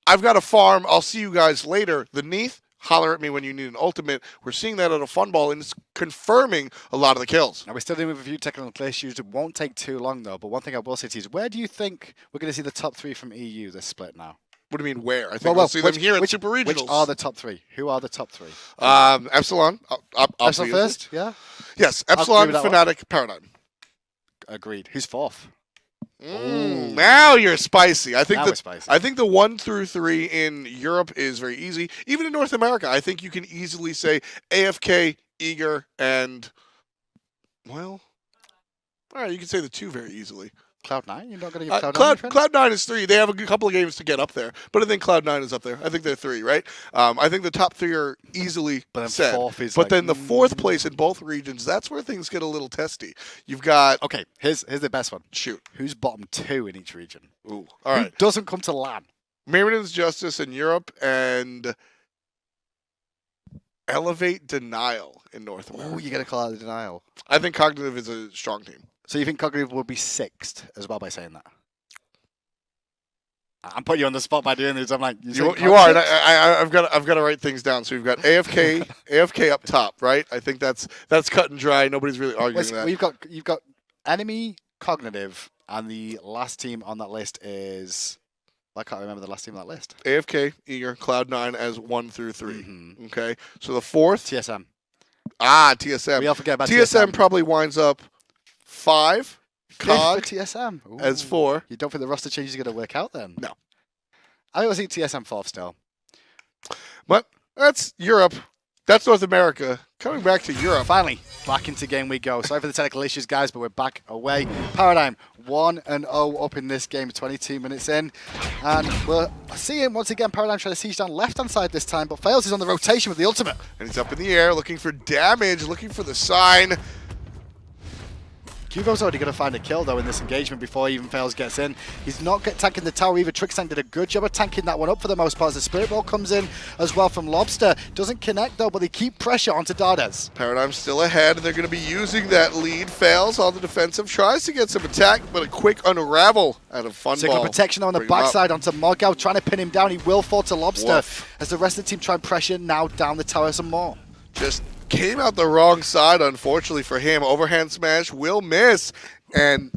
I've got a farm. I'll see you guys later. The Neith, holler at me when you need an ultimate. We're seeing that at a Funball, and it's confirming a lot of the kills. Now, we're still dealing with a few technical issues. It won't take too long, though. But one thing I will say to you is, where do you think we're going to see the top 3 from EU this split now? What do you mean, where? I think we'll see them here at Super Regionals. Which are the top 3? Who are the top 3? Epsilon. Epsilon first, yeah? Yes, Epsilon, Fnatic, Paradigm. Agreed. Who's 4th? Now you're spicy. I think spicy. I think the 1 through 3 in Europe is very easy. Even in North America, I think you can easily say AFK, Eager, and well, all right, you can say the 2 very easily. Cloud9? You're not going to give Cloud9? Cloud9 is 3. They have a couple of games to get up there, but I think Cloud9 is up there. I think they're 3, right? I think the top 3 are easily set. But then the 4th place in both regions, that's where things get a little testy. You've got... Okay, here's the best one. Shoot. Who's bottom 2 in each region? Ooh, all right. Who doesn't come to LAN? Myrmidons Justice in Europe and Elevate Denial in North America. Oh, you're going to call out the Denial. I think Cognitive is a strong team. So you think Cognitive will be 6th as well by saying that? I'm putting you on the spot by doing this. I'm like, you are. And I've got to write things down. So we've got AFK up top, right? I think that's cut and dry. Nobody's really arguing that. Well, you've got Enemy, Cognitive, and the last team on that list is... I can't remember the last team on that list. AFK, Eager, Cloud9 as 1 through 3. Okay, so the 4th TSM. TSM. We all forget about TSM. Probably winds up 5. Cog TSM as 4. You don't think the roster changes are going to work out then? No. I always see TSM 4th still. But that's Europe. That's North America. Coming back to Europe. Finally, back into game we go. Sorry for the technical issues, guys, but we're back away. Paradigm 1-0 up in this game, 22 minutes in. And we're seeing, once again, Paradigm trying to siege down left-hand side this time, but fails. He's on the rotation with the ultimate. And he's up in the air, looking for damage, looking for the sign. Qvo's already going to find a kill, though, in this engagement before even LeFaeles gets in. He's not tanking the tower either. Trixtank did a good job of tanking that one up for the most part. As the Spirit Ball comes in as well from Lawbster. Doesn't connect, though, but they keep pressure onto Dardez. Paradigm's still ahead, and they're going to be using that lead. Fails on the defensive. Tries to get some attack, but a quick unravel out of Funball. Signal protection on the backside onto LeMoGow, trying to pin him down. He will fall to Lawbster as the rest of the team try and pressure now down the tower some more. Just came out the wrong side, unfortunately for him. Overhand smash will miss. And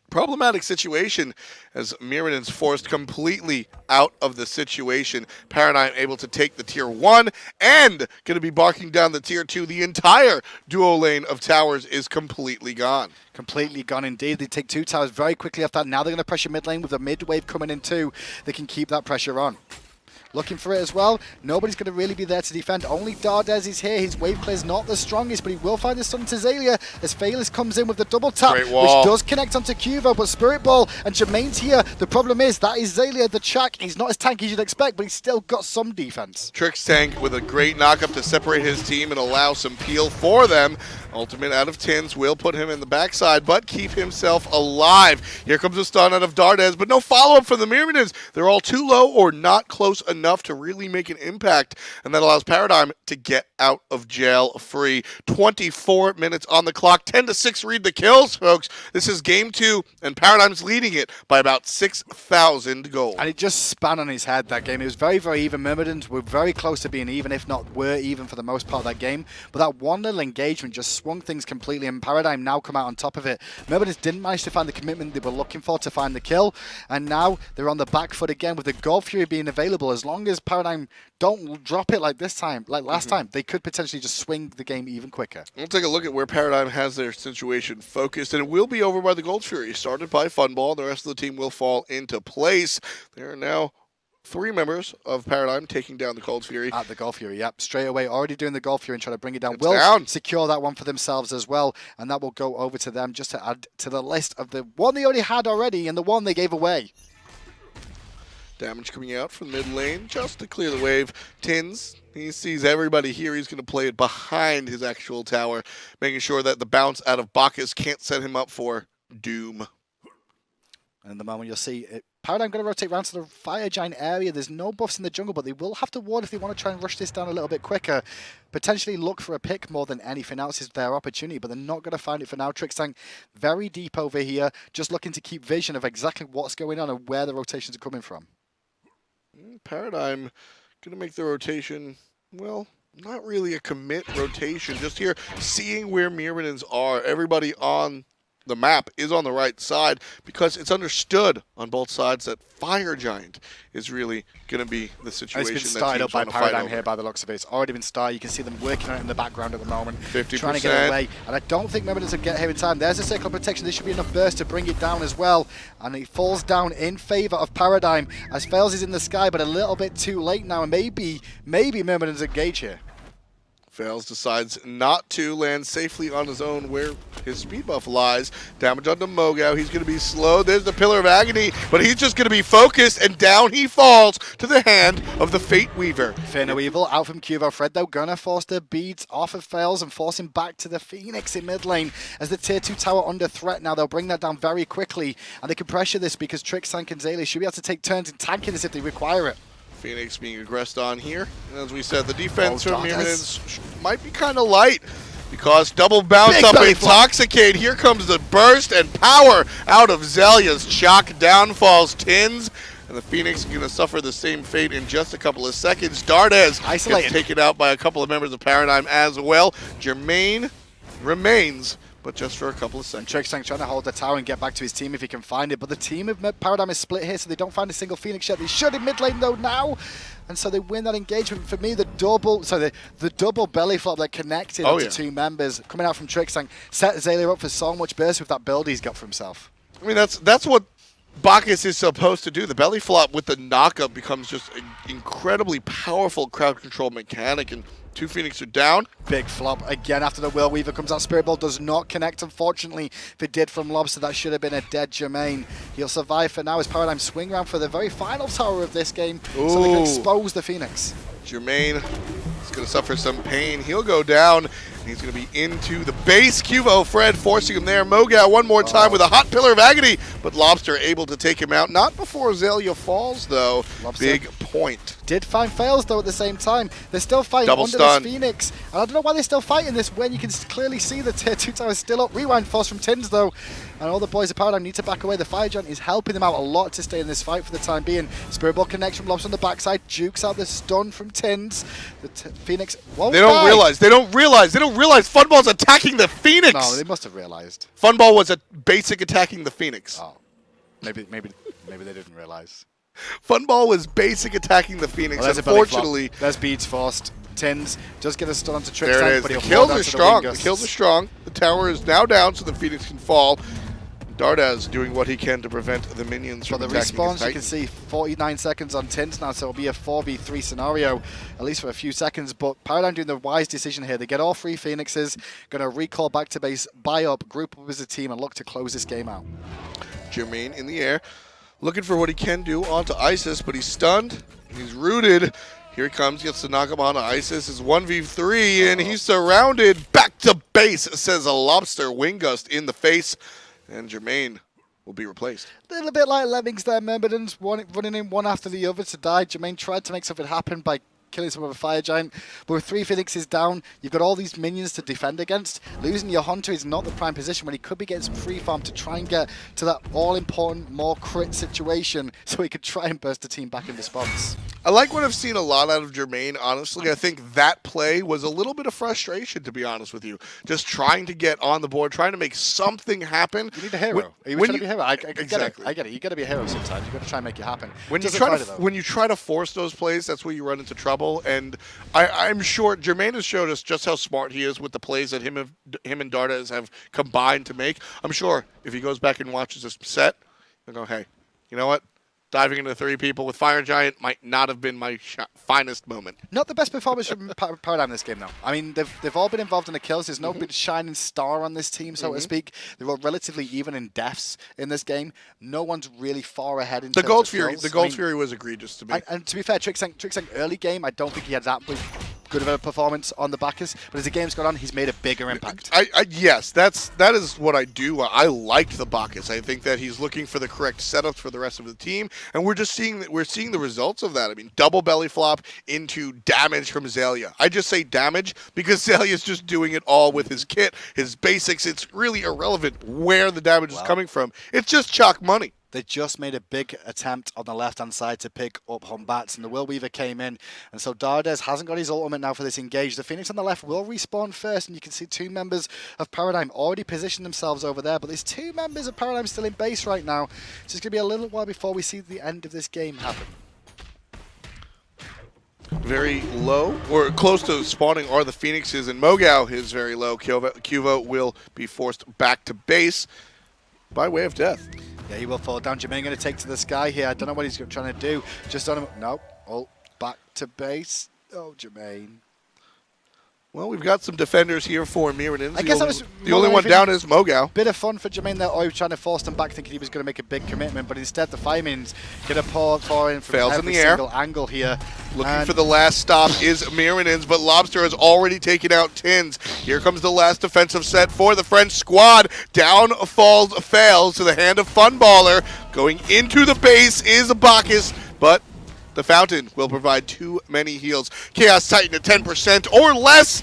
problematic situation as Myrmidons forced completely out of the situation. Paradigm able to take the tier 1 and going to be barking down the tier 2. The entire duo lane of towers is completely gone. Completely gone indeed. They take 2 towers very quickly off that. Now they're going to pressure mid lane with the mid wave coming in too. They can keep that pressure on. Looking for it as well. Nobody's going to really be there to defend. Only Dardez is here. His wave clear is not the strongest, but he will find the stun to Xaliea as LeFaeles comes in with the double tap, which does connect onto Quvo, but Spirit Ball and Jermain's here. The problem is that is Xaliea, the Chaac. He's not as tanky as you'd expect, but he's still got some defense. Trixtank with a great knockup to separate his team and allow some peel for them. Ultimate out of Tynz will put him in the backside, but keep himself alive. Here comes a stun out of Dardez, but no follow-up from the Myrmidons. They're all too low or not close enough to really make an impact, and that allows Paradigm to get out of jail free. 24 minutes on the clock. 10-6 read the kills, folks. This is game 2, and Paradigm's leading it by about 6,000 gold. And it just span on his head, that game. It was very, very even. Myrmidons were very close to being even, if not were even for the most part of that game. But that one little engagement just swung things completely, and Paradigm now come out on top of it. Myrmidons didn't manage to find the commitment they were looking for to find the kill, and now they're on the back foot again with the Gold Fury being available. As long as Paradigm don't drop it like this time, like last time, they could potentially just swing the game even quicker. We'll take a look at where Paradigm has their situation focused, and it will be over by the Gold Fury. Started by Funball, the rest of the team will fall into place. There are now 3 members of Paradigm taking down the Gold Fury. At the Gold Fury, yep. Straight away, already doing the Gold Fury and trying to bring it down. Will secure that one for themselves as well, and that will go over to them just to add to the list of the one they already had already and the one they gave away. Damage coming out from the mid lane just to clear the wave. Tynz, he sees everybody here. He's going to play it behind his actual tower, making sure that the bounce out of Bacchus can't set him up for doom. And in the moment you'll see it, Paradigm going to rotate around to the Fire Giant area. There's no buffs in the jungle, but they will have to ward if they want to try and rush this down a little bit quicker. Potentially look for a pick more than anything else is their opportunity, but they're not going to find it for now. Trixtank very deep over here, just looking to keep vision of exactly what's going on and where the rotations are coming from. Paradigm going to make the rotation, well, not really a commit rotation. Just here, seeing where Myrmidons are. Everybody on the map is on the right side because it's understood on both sides that Fire Giant is really going to be the situation. It's been started up by Paradigm here by the looks of it. It's already been started. You can see them working on it in the background at the moment. 50%. Trying to get away. And I don't think Myrmidons will get here in time. There's a circle of protection. This should be enough burst to bring it down as well. And it falls down in favor of Paradigm as LeFaeles is in the sky, but a little bit too late now. And maybe Myrmidons engage here. LeFaeles decides not to land safely on his own where his speed buff lies. Damage on LeMoGow. He's going to be slow. There's the Pillar of Agony, but he's just going to be focused, and down he falls to the hand of the Fate Weaver. Fear No Evil out from QvoFred, though. Gonna force the beads off of LeFaeles and force him back to the Phoenix in mid lane as the tier 2 tower under threat now. They'll bring that down very quickly, and they can pressure this because Trixtank and Xaliea should be able to take turns in tanking this if they require it. Phoenix being aggressed on here. And as we said, the defense from Dardez Myrmidons might be kind of light because double bounce up Intoxicate. Here comes the burst and power out of Xalia's Chaac. Downfalls Tynz. And the Phoenix is going to suffer the same fate in just a couple of seconds. Dardez gets taken out by a couple of members of Paradigm as well. Jermain remains, but just for a couple of seconds. Trixtank trying to hold the tower and get back to his team if he can find it, but the team of Paradigm is split here, so they don't find a single Phoenix yet. They should in mid lane though now, and so they win that engagement. For me, the double belly flop that connected to two members coming out from Trixtank set Xaliea up for so much burst with that build he's got for himself. I mean, that's what Bacchus is supposed to do. The belly flop with the knockup becomes just an incredibly powerful crowd control mechanic, and two Phoenix are down. Big flop again after the Will Weaver comes out. Spirit Ball does not connect, unfortunately. If it did from Lawbster, that should have been a dead Jermain. He'll survive for now as Paradigm swing around for the very final tower of this game so they can expose the Phoenix. Jermain is going to suffer some pain. He'll go down. He's going to be into the base. QvoFred forcing him there. LeMoGow one more time with a hot Pillar of Agony, but Lawbster able to take him out. Not before Xaliea falls, though. Lawbster big point. Did find LeFaeles, though, at the same time. They're still fighting under this Phoenix. And I don't know why they're still fighting this when you can clearly see the tier 2 tower is still up. Rewind force from Tynz, though. And all the boys of Paradigm need to back away. The Fire Giant is helping them out a lot to stay in this fight for the time being. Spirit Ball connects from Lawbster on the backside. Jukes out the stun from Tynz. The Phoenix won't They don't realize. They don't realize. Funball's attacking the Phoenix. No, they must have realized. Funball was a basic attacking the Phoenix. Oh, maybe they didn't realize. Funball was basic attacking the Phoenix. Well, unfortunately, there's beads forced. Tynz does get a stun onto Trixtank, there it is. but The he'll kills fall down are to strong. the The kills are strong. The tower is now down, so the Phoenix can fall. Dardez doing what he can to prevent the minions from attacking his respawns, you can see 49 seconds on Tynz now, so it'll be a 4v3 scenario, at least for a few seconds. But Paradigm doing the wise decision here. They get all three Phoenixes, going to recall back to base, buy up, group up as a team, and look to close this game out. Jermain in the air, looking for what he can do onto Isis, but he's stunned. He's rooted. Here he comes, gets to knock him onto Isis. It's 1v3, and he's surrounded. Back to base, says a Lawbster. Wing Gust in the face. And Jermain will be replaced. A little bit like Lemmings there, Myrmidons, running in one after the other to die. Jermain tried to make something happen by killing some of a Fire Giant, but with three Phoenixes down, you've got all these minions to defend against. Losing your Hunter is not the prime position when he could be getting some free farm to try and get to that all-important, more crit situation so he could try and burst the team back in response. I like what I've seen a lot out of Jermain, honestly. I think that play was a little bit of frustration, to be honest with you. Just trying to get on the board, trying to make something happen. You need a hero. Are you trying to be a hero? I get it. I get it. You got to be a hero sometimes. You got to try and make it happen. When you try to force those plays, that's where you run into trouble. And I'm sure Jermain has showed us just how smart he is with the plays that him and Dardez have combined to make. I'm sure if he goes back and watches this set, he'll go, hey, you know what? Diving into three people with Fire Giant might not have been my finest moment. Not the best performance from Paradigm this game, though. I mean, they've all been involved in the kills. There's no big shining star on this team, so to speak. They're all relatively even in deaths in this game. No one's really far ahead in terms of kills. The Gold Fury was egregious to me. And to be fair, Trixtank early game, I don't think he had that good of a performance on the Bacchus, but as the game's gone on, he's made a bigger impact. Yes, that is what I do. I liked the Bacchus. I think that he's looking for the correct setups for the rest of the team, and we're seeing the results of that. I mean, double belly flop into damage from Xaliea. I just say damage because Xaliea is just doing it all with his kit, his basics. It's really irrelevant where the damage is coming from. It's just chalk money. They just made a big attempt on the left-hand side to pick up Batz, and the Will Weaver came in. And so Dardez hasn't got his ultimate now for this engage. The Phoenix on the left will respawn first, and you can see 2 members of Paradigm already positioned themselves over there. But there's 2 members of Paradigm still in base right now. So it's going to be a little while before we see the end of this game happen. Very low, or close to spawning are the Phoenixes, and LeMoGow is very low. Qvo will be forced back to base by way of death. Yeah, he will fall down. Jermain going to take to the sky here. I don't know what he's trying to do. Just on him. No. Oh, back to base. Oh, Jermain. Well, we've got some defenders here for Myrmidons. I guess the only one down is LeMoGow. Bit of fun for Jermain there. Oh, he was trying to force them back, thinking he was going to make a big commitment, but instead the Fireman's going to pour in from Fails every in the air. single angle here. Looking for the last stop is Myrmidons, but Lawbster has already taken out Tynz. Here comes the last defensive set for the French squad. Down falls LeFaeles to the hand of Funballer. Going into the base is Bacchus, but the Fountain will provide too many heals. Chaos Titan at 10% or less,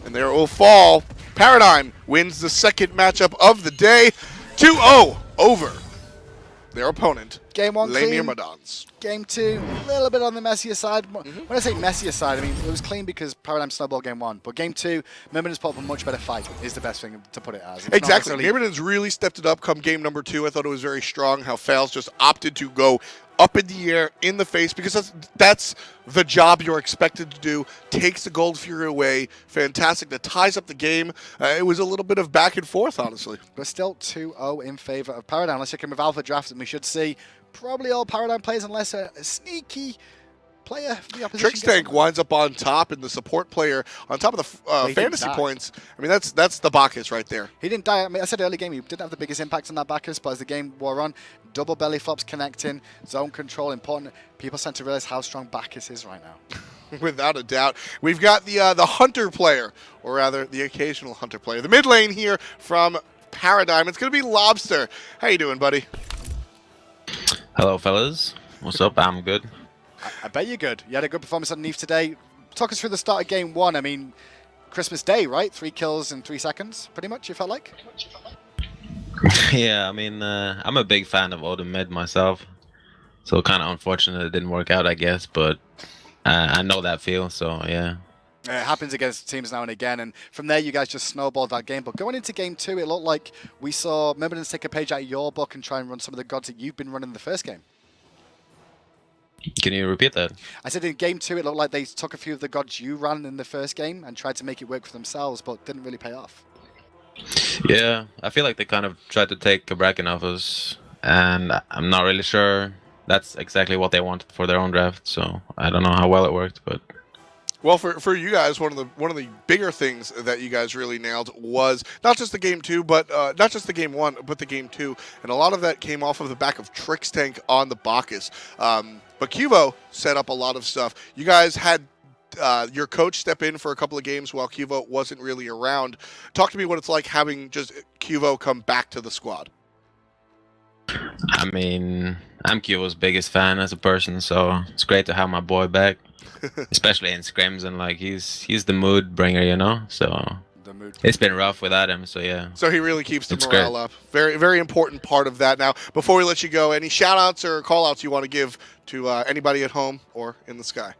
and there will fall. Paradigm wins the second matchup of the day, 2-0 over their opponent. Game 1 clean. Myrmidons. Game 2, a little bit on the messier side. When I say messier side, I mean it was clean because Paradigm snowballed game 1. But game 2, Myrmidons put up a much better fight, is the best thing to put it as. It's exactly. Myrmidons really stepped it up come game number 2. I thought it was very strong how LeFaeles just opted to go up in the air, in the face, because that's the job you're expected to do. Takes the Gold Fury away. Fantastic. That ties up the game. It was a little bit of back and forth, honestly. But still 2-0 in favor of Paradigm. Let's check in with Alpha Drafts, and we should see probably all Paradigm players, unless a sneaky player from the opposition. Trixtank winds up on top, and the support player on top of the fantasy points. I mean, that's the Bacchus right there. He didn't die. I mean, I said early game he didn't have the biggest impact on that Bacchus, but as the game wore on, double belly flops connecting, zone control important. People start to realize how strong Bacchus is right now. Without a doubt. We've got the hunter player, or rather the occasional hunter player. The mid lane here from Paradigm. It's going to be Lawbster. How you doing, buddy? Hello, fellas. What's up? I'm good. I bet you're good. You had a good performance on Neith today. Talk us through the start of game 1. I mean, Christmas Day, right? 3 kills in 3 seconds, pretty much, you felt like? Yeah, I mean, I'm a big fan of Odin mid myself. So kind of unfortunate it didn't work out, I guess. But I know that feel, so yeah. It happens against teams now and again, and from there you guys just snowballed that game. But going into game 2, it looked like we saw Myrmidons take a page out of your book and try and run some of the gods that you've been running in the first game. Can you repeat that? I said in game 2, it looked like they took a few of the gods you ran in the first game and tried to make it work for themselves, but didn't really pay off. Yeah, I feel like they kind of tried to take Cabrakan off us, and I'm not really sure that's exactly what they wanted for their own draft, so I don't know how well it worked, but... Well, for you guys, one of the bigger things that you guys really nailed was not just the game 2, but not just the game 1, but the game 2, and a lot of that came off of the back of Trixtank on the Bacchus. But Qvo set up a lot of stuff. You guys had your coach step in for a couple of games while Qvo wasn't really around. Talk to me what it's like having just Qvo come back to the squad. I mean, I'm Qvo's biggest fan as a person, so it's great to have my boy back. Especially in scrims, and like he's the mood bringer, you know. So it's been rough without him. So yeah. So he really keeps the morale up. Very very important part of that. Now, before we let you go, any shout outs or call outs you want to give to anybody at home or in the sky?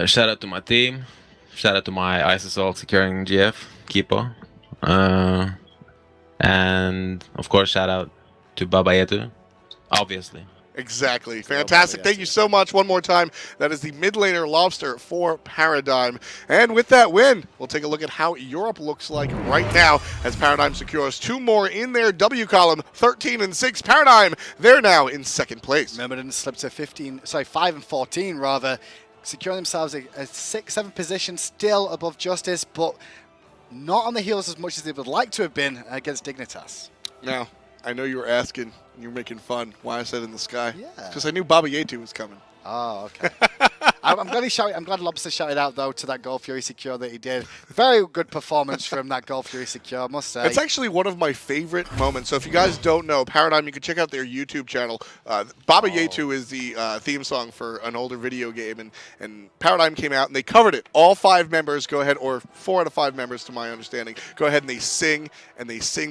Shout out to my team. Shout out to my Ice Assault securing GF Kipo, and of course shout out to Baba Yetu, obviously. Exactly. Fantastic. Thank you so much one more time. That is the mid laner Lawbster for Paradigm. And with that win, we'll take a look at how Europe looks like right now as Paradigm secures 2 more in their W column, 13 and 6. Paradigm, they're now in second place. Myrmidons slipped to 5 and 14 rather, securing themselves a 6-7 position, still above Justice, but not on the heels as much as they would like to have been against Dignitas. Now, I know you were asking, you were making fun why I said in the sky. Yeah. Because I knew Baba Yetu was coming. Oh, okay. I'm glad Lawbster shouted out though to that Gold Fury Secure that he did. Very good performance from that Gold Fury Secure, I must say. It's actually one of my favorite moments. So if you guys don't know, Paradigm, you can check out their YouTube channel. Baba Yetu is the theme song for an older video game, and Paradigm came out and they covered it. All 5 members go ahead, or 4 out of 5 members to my understanding, go ahead and they sing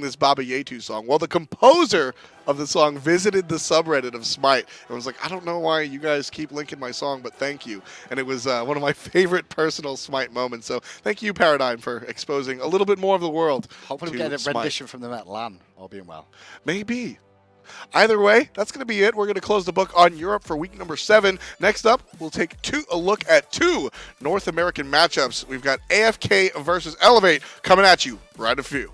this Baba Yetu song. Well, the composer of the song visited the subreddit of Smite and was like, I don't know why you guys keep linking my song, but thank you. And it was one of my favorite personal Smite moments. So thank you, Paradigm, for exposing a little bit more of the world. Hopefully we get a rendition from them at LAN, all being well. Maybe. Either way, that's going to be it. We're going to close the book on Europe for week number 7. Next up, we'll take a look at 2 North American matchups. We've got AFK versus Elevate coming at you right a few.